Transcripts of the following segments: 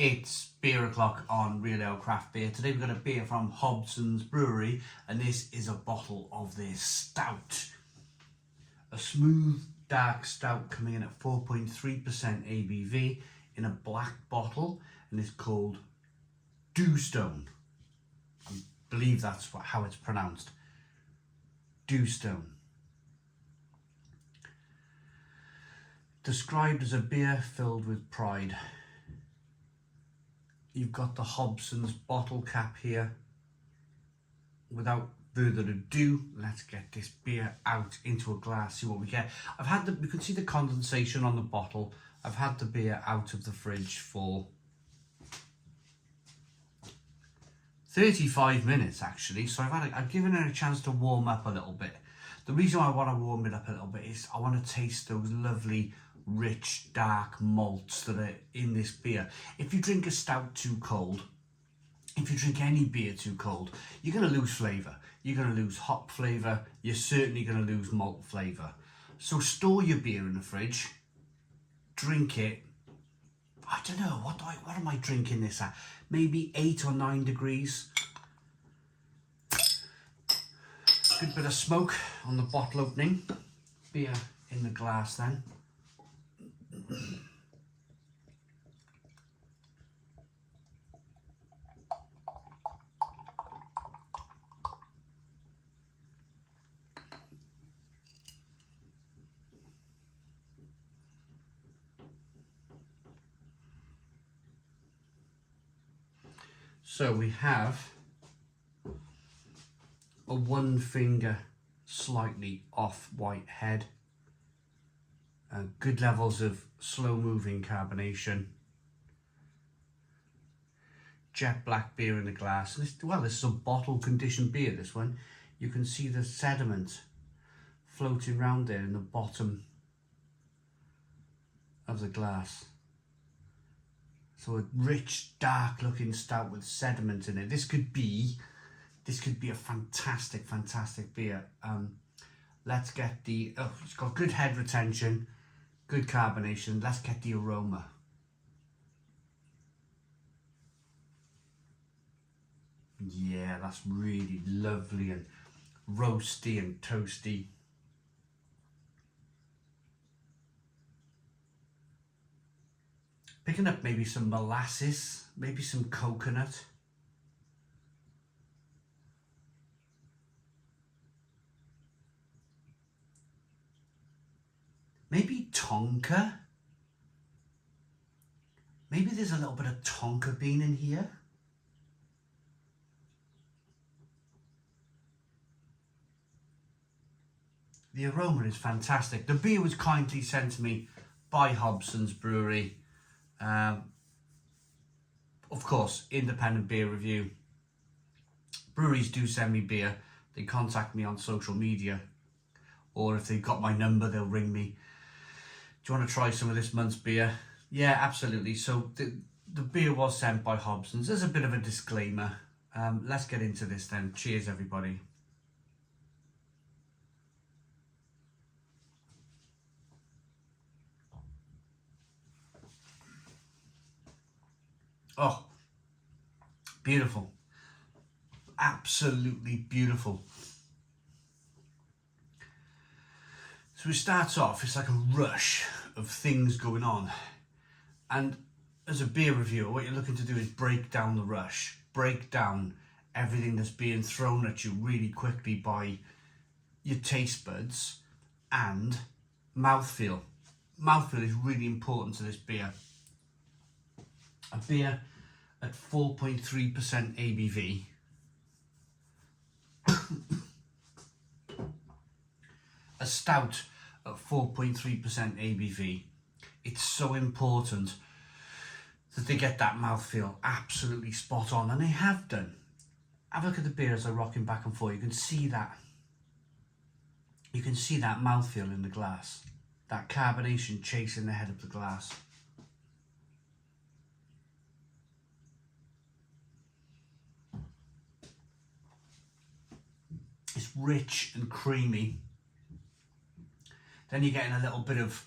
It's beer o'clock on Real Ale Craft Beer. Today we've got a beer from Hobsons Brewery, and this is a bottle of their Stout. A smooth, dark stout coming in at 4.3% ABV in a black bottle, and it's called Dhu. I believe that's how it's pronounced. Dhu. Described as a beer filled with pride. You've got the Hobsons bottle cap here. Without further ado, let's get this beer out into a glass, see what we get. You can see the condensation on the bottle. I've had the beer out of the fridge for 35 minutes actually, so I've given it a chance to warm up a little bit. The reason why I want to warm it up a little bit is I want to taste those lovely rich dark malts that are in this beer. If you drink a stout too cold, if you drink any beer too cold, you're going to lose flavour. You're going to lose hop flavour. You're certainly going to lose malt flavour. So store your beer in the fridge, drink it. I don't know, what am I drinking this at? Maybe 8 or 9 degrees. Good bit of smoke on the bottle opening. Beer in the glass then. So we have a one finger slightly off white head, good levels of slow moving carbonation, jet black beer in the glass. This is a bottle conditioned beer, this one. You can see the sediment floating around there in the bottom of the glass. So a rich, dark looking stout with sediment in it. This could be a fantastic, fantastic beer. Let's get it's got good head retention, good carbonation. Let's get the aroma. Yeah, that's really lovely and roasty and toasty. Picking up maybe some molasses, maybe some coconut. Maybe tonka. Maybe there's a little bit of tonka bean in here. The aroma is fantastic. The beer was kindly sent to me by Hobsons Brewery. Of course, independent beer review. Breweries do send me beer. They contact me on social media, or if they've got my number, they'll ring me. Do you want to try some of this month's beer? Yeah, absolutely. So the beer was sent by Hobsons. There's a bit of a disclaimer. Let's get into this then. Cheers, everybody. Oh, beautiful. Absolutely beautiful. So it starts off, it's like a rush of things going on. And as a beer reviewer, what you're looking to do is break down the rush, break down everything that's being thrown at you really quickly by your taste buds and mouthfeel. Mouthfeel is really important to this beer. A beer at 4.3% ABV. A stout at 4.3% ABV. It's so important that they get that mouthfeel absolutely spot on, and they have done. Have a look at the beer as they're rocking back and forth. You can see that. You can see that mouthfeel in the glass. That carbonation chasing the head of the glass. It's rich and creamy. Then you're getting a little bit of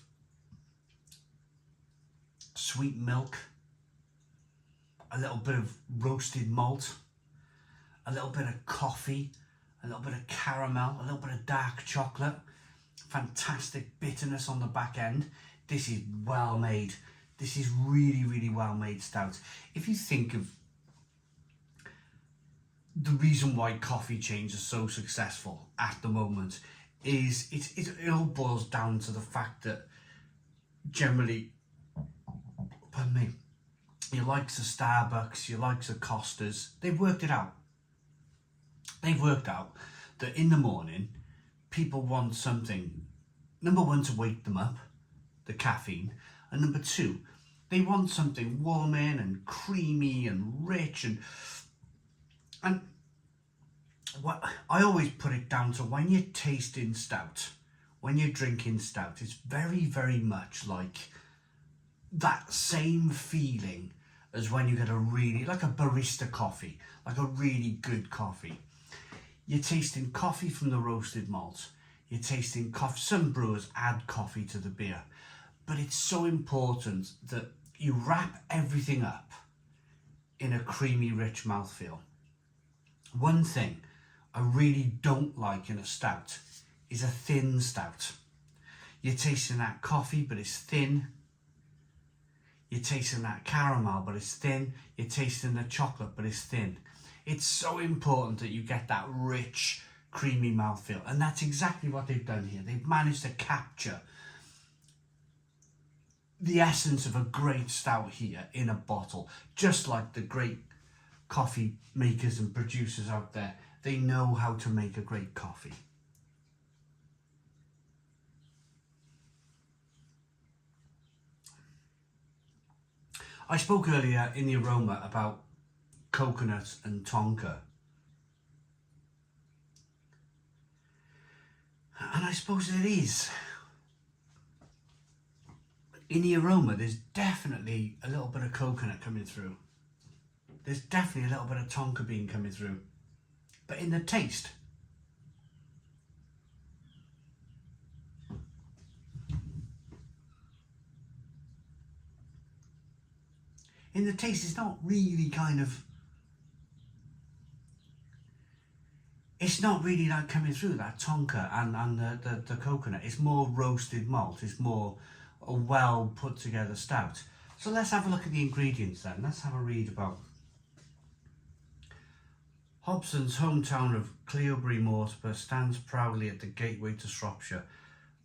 sweet milk. a little bit of roasted malt, a little bit of coffee, a little bit of caramel, a little bit of dark chocolate. Fantastic bitterness on the back end. This is well made. This is really, really well made stout. If you think of the reason why coffee chains are so successful at the moment, is it all boils down to the fact that generally, pardon me, your likes of Starbucks, your likes of Costas, they've worked it out. They've worked out that in the morning, people want something, number one, to wake them up, the caffeine, and number two, they want something warming and creamy and rich, and what I always put it down to, when you're tasting stout, when you're drinking stout, it's very, very much like that same feeling as when you get a really, like a barista coffee, like a really good coffee. You're tasting coffee from the roasted malt. You're tasting coffee. Some brewers add coffee to the beer, but it's so important that you wrap everything up in a creamy, rich mouthfeel. One thing I really don't like in a stout is a thin stout. You're tasting that coffee, but it's thin. You're tasting that caramel, but it's thin. You're tasting the chocolate, but it's thin. It's so important that you get that rich, creamy mouthfeel. And that's exactly what they've done here. They've managed to capture the essence of a great stout here in a bottle. Just like the great coffee makers and producers out there, they know how to make a great coffee. I spoke earlier in the aroma about coconut and tonka. And I suppose it is. In the aroma, there's definitely a little bit of coconut coming through. There's definitely a little bit of tonka bean coming through. But in the taste, it's not really kind of, it's not really like coming through that tonka and the coconut. It's more roasted malt. It's more a well put together stout. So let's have a look at the ingredients then. Let's have a read about Hobsons' hometown of Cleobury Mortimer stands proudly at the gateway to Shropshire.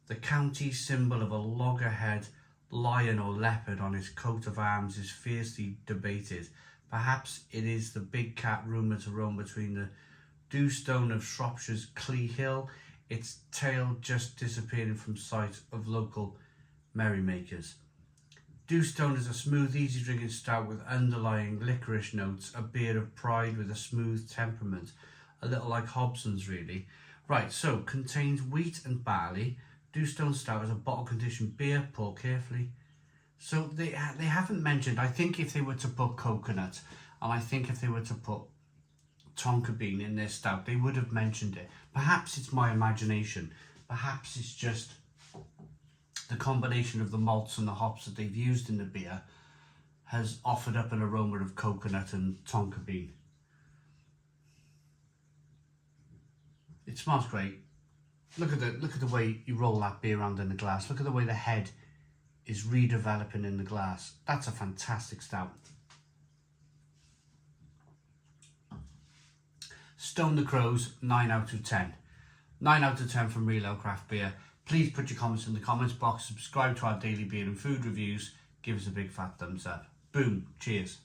The county symbol of a loggerhead, lion or leopard on its coat of arms is fiercely debated. Perhaps it is the big cat rumoured to roam between the Dhu of Shropshire's Clee Hill, its tail just disappearing from sight of local merrymakers. Dhu is a smooth, easy drinking stout with underlying licorice notes, a beer of pride with a smooth temperament, a little like Hobsons really. Right, so contains wheat and barley. Dhu Stout is a bottle conditioned beer, poured carefully. So they haven't mentioned, I think if they were to put coconut, and I think if they were to put tonka bean in their stout, they would have mentioned it. Perhaps it's my imagination. Perhaps it's just the combination of the malts and the hops that they've used in the beer has offered up an aroma of coconut and tonka bean. It smells great. Look at the way you roll that beer around in the glass. Look at the way the head is redeveloping in the glass. That's a fantastic stout. Stone the Crows, 9 out of 10. 9 out of 10 from Real Ale Craft Beer. Please put your comments in the comments box. Subscribe to our daily beer and food reviews. Give us a big fat thumbs up. Boom. Cheers.